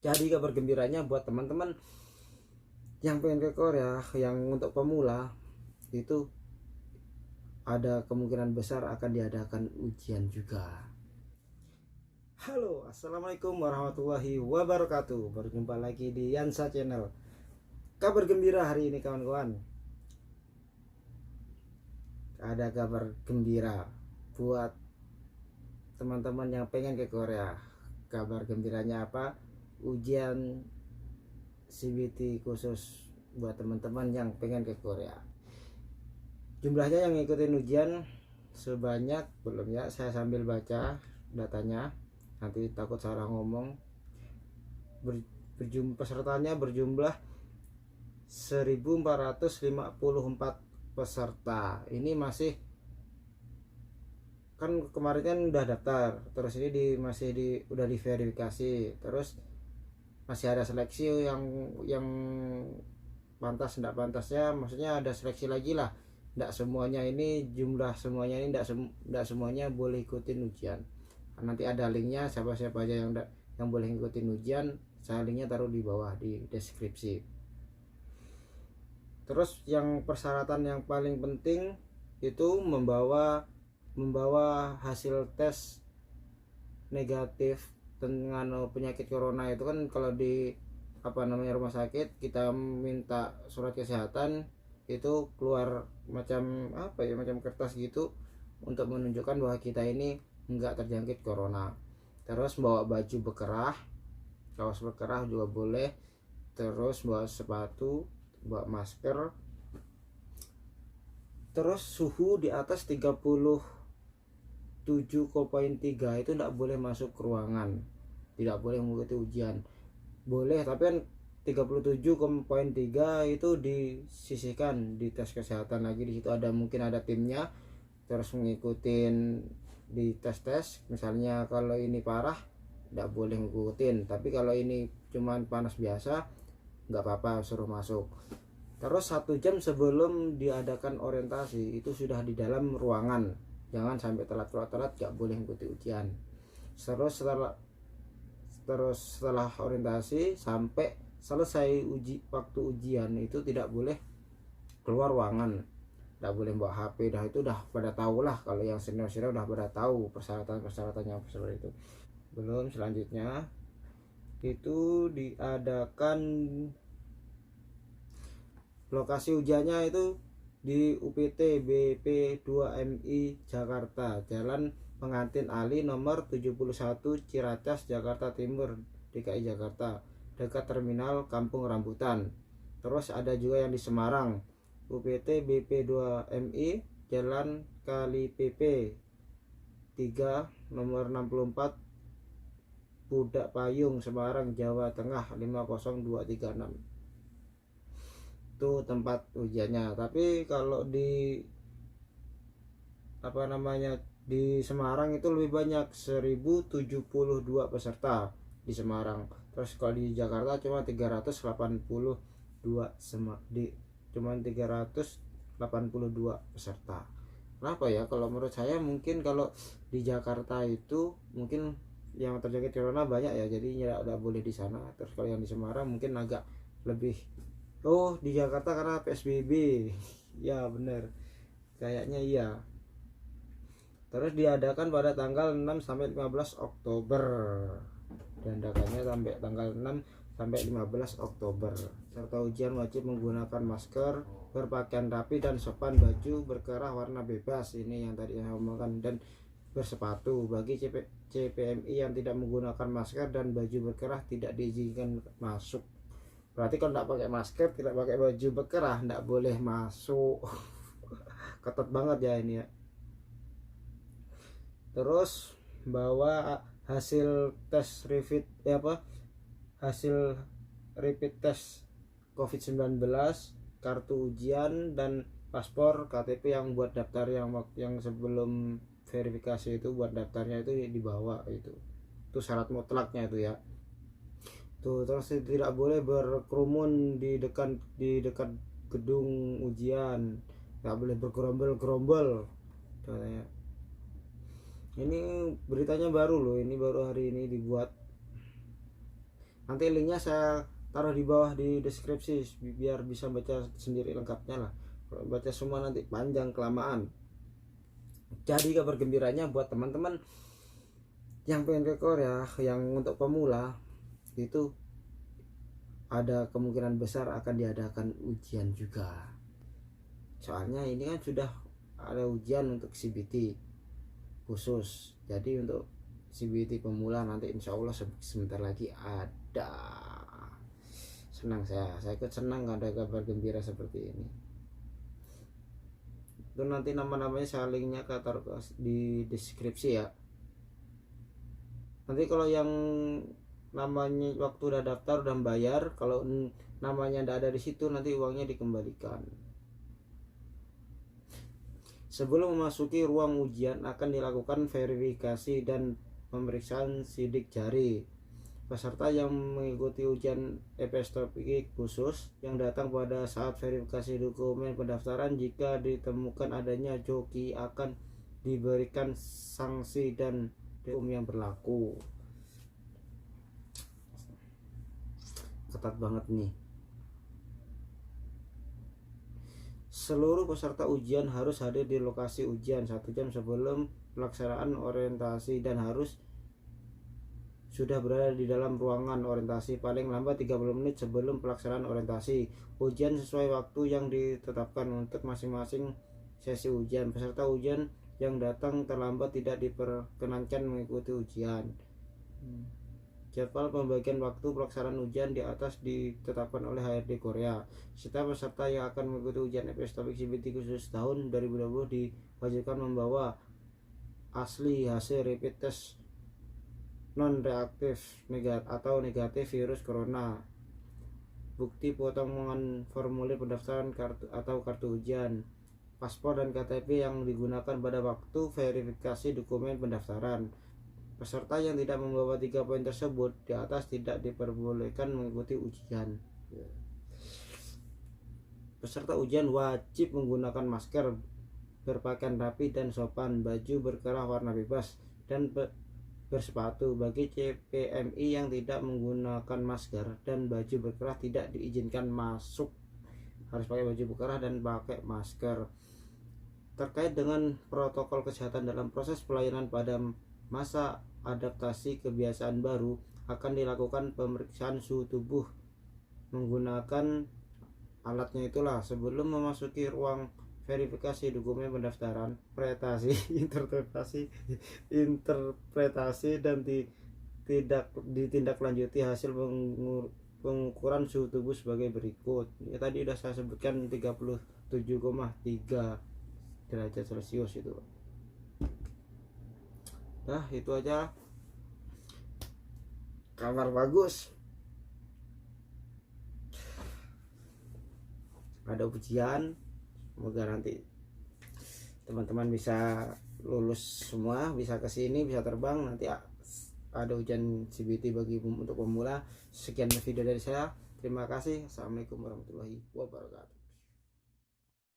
Jadi kabar gembiranya buat teman-teman yang pengen ke Korea, yang untuk pemula itu ada kemungkinan besar akan diadakan ujian juga. Halo, assalamualaikum warahmatullahi wabarakatuh. Berjumpa lagi di Yansa Channel. Kabar gembira hari ini kawan-kawan. Ada kabar gembira buat teman-teman yang pengen ke Korea. Kabar gembiranya apa? Ujian CBT khusus buat teman-teman yang pengen ke Korea. Jumlahnya yang ngikutin ujian sebanyak, belum ya, saya sambil baca datanya, nanti takut salah ngomong. Pesertanya berjumlah 1454 peserta. Ini masih, kan kemarin kan udah daftar, terus ini udah diverifikasi, terus masih ada seleksi yang pantas enggak pantasnya, maksudnya ada seleksi lagi lah. Enggak semuanya ini, jumlah semuanya ini enggak semuanya boleh ikutin ujian. Nanti ada linknya, siapa-siapa aja yang boleh ikutin ujian, saya linknya taruh di bawah di deskripsi. Terus yang persyaratan yang paling penting itu membawa hasil tes negatif dengan penyakit corona. Itu kan kalau di rumah sakit kita minta surat kesehatan, itu keluar macam kertas gitu untuk menunjukkan bahwa kita ini enggak terjangkit corona. Terus bawa baju bekerah, kaos bekerah juga boleh. Terus bawa sepatu, bawa masker. Terus suhu di atas 37,3 itu tidak boleh masuk ke ruangan, tidak boleh mengikuti ujian. Boleh, tapi kan 37,3 itu disisihkan di tes kesehatan lagi. Di situ mungkin ada timnya, terus mengikutin di tes. Misalnya kalau ini parah tidak boleh ngikutin, tapi kalau ini cuman panas biasa nggak apa-apa, suruh masuk. Terus 1 jam sebelum diadakan orientasi itu sudah di dalam ruangan, jangan sampai telat nggak boleh mengikuti ujian. Terus setelah orientasi sampai selesai waktu ujian itu tidak boleh keluar ruangan, tidak boleh bawa HP. Dah itu udah pada tahu lah, kalau yang senior udah pada tahu persyaratan-persyaratannya seperti itu. Belum, selanjutnya itu diadakan lokasi ujiannya itu di UPT BP 2MI Jakarta, Jalan Pengantin Ali nomor 71 Ciracas, Jakarta Timur, DKI Jakarta, dekat terminal Kampung Rambutan. Terus ada juga yang di Semarang, UPT BP 2MI Jalan Kali PP 3 nomor 64 Pudak Payung, Semarang, Jawa Tengah 50236. Itu tempat ujiannya. Tapi kalau di di Semarang itu lebih banyak, 1072 peserta di Semarang. Terus kalau di Jakarta cuma 382 peserta. Kenapa ya? Kalau menurut saya mungkin kalau di Jakarta itu mungkin yang terjangkit corona banyak ya, jadi tidak boleh di sana. Terus kalau yang di Semarang mungkin agak lebih. Oh, di Jakarta karena PSBB. Ya bener, kayaknya iya. Terus diadakan pada tanggal 6 sampai 15 Oktober. Diadakannya sampai tanggal 6 sampai 15 Oktober. Serta ujian wajib menggunakan masker, berpakaian rapi dan sopan, baju berkerah warna bebas, ini yang tadi saya omongkan, dan bersepatu. Bagi CPMI yang tidak menggunakan masker dan baju berkerah tidak diizinkan masuk. Berarti kalau tidak pakai masker, tidak pakai baju berkerah, tidak boleh masuk. Ketat banget ya ini ya. Terus bawa hasil tes hasil rapid test COVID-19, kartu ujian, dan paspor, KTP yang buat daftar yang sebelum verifikasi itu, buat daftarnya itu dibawa. Itu syarat mutlaknya itu ya. Tuh, terus tidak boleh berkerumun di dekat gedung ujian, nggak boleh bergerombol-gerombol katanya. Ini beritanya baru loh, ini baru hari ini dibuat. Nanti linknya saya taruh di bawah di deskripsi biar bisa baca sendiri lengkapnya lah. Kalau baca semua nanti panjang kelamaan. Jadi kabar gembiranya buat teman-teman yang pengen ke Korea, yang untuk pemula itu ada kemungkinan besar akan diadakan ujian juga. Soalnya ini kan sudah ada ujian untuk CBT khusus. Jadi untuk CBT pemula nanti insya Allah sebentar lagi ada. Senang saya ikut senang ada kabar gembira seperti ini. Itu nanti nama-namanya saya linknya ke taruh di deskripsi ya. Nanti kalau yang namanya waktu udah daftar udah bayar, kalau namanya tidak ada di situ nanti uangnya dikembalikan. Sebelum memasuki ruang ujian akan dilakukan verifikasi dan pemeriksaan sidik jari. Peserta yang mengikuti ujian EPS topik khusus yang datang pada saat verifikasi dokumen pendaftaran, jika ditemukan adanya joki akan diberikan sanksi dan hukum yang berlaku. Ketat banget nih. Seluruh peserta ujian harus hadir di lokasi ujian 1 jam sebelum pelaksanaan orientasi dan harus sudah berada di dalam ruangan orientasi paling lambat 30 menit sebelum pelaksanaan orientasi. Ujian sesuai waktu yang ditetapkan untuk masing-masing sesi ujian. Peserta ujian yang datang terlambat tidak diperkenankan mengikuti ujian. Jadwal pembagian waktu pelaksanaan ujian di atas ditetapkan oleh HRD Korea. Setiap peserta yang akan mengikuti ujian EPS topik CBT khusus tahun 2020 diwajibkan membawa asli hasil rapid test non reaktif atau negatif virus corona, bukti potongan formulir pendaftaran kartu ujian, paspor dan KTP yang digunakan pada waktu verifikasi dokumen pendaftaran. Peserta yang tidak membawa 3 poin tersebut di atas tidak diperbolehkan mengikuti ujian. Peserta ujian wajib menggunakan masker, berpakaian rapi dan sopan, baju berkerah warna bebas, dan bersepatu. Bagi CPMI yang tidak menggunakan masker dan baju berkerah tidak diizinkan masuk, harus pakai baju berkerah dan pakai masker. Terkait dengan protokol kesehatan dalam proses pelayanan pada masa adaptasi kebiasaan baru, akan dilakukan pemeriksaan suhu tubuh menggunakan alatnya itulah sebelum memasuki ruang verifikasi dokumen pendaftaran, interpretasi dan ditindaklanjuti hasil pengukuran suhu tubuh sebagai berikut. Ya, tadi sudah saya sebutkan 37,3 derajat Celcius itu. Nah, itu aja kabar bagus. Ada ujian, semoga nanti teman-teman bisa lulus semua, bisa kesini, bisa terbang. Nanti ada ujian CBT untuk pemula. Sekian video dari saya, terima kasih. Assalamualaikum warahmatullahi wabarakatuh.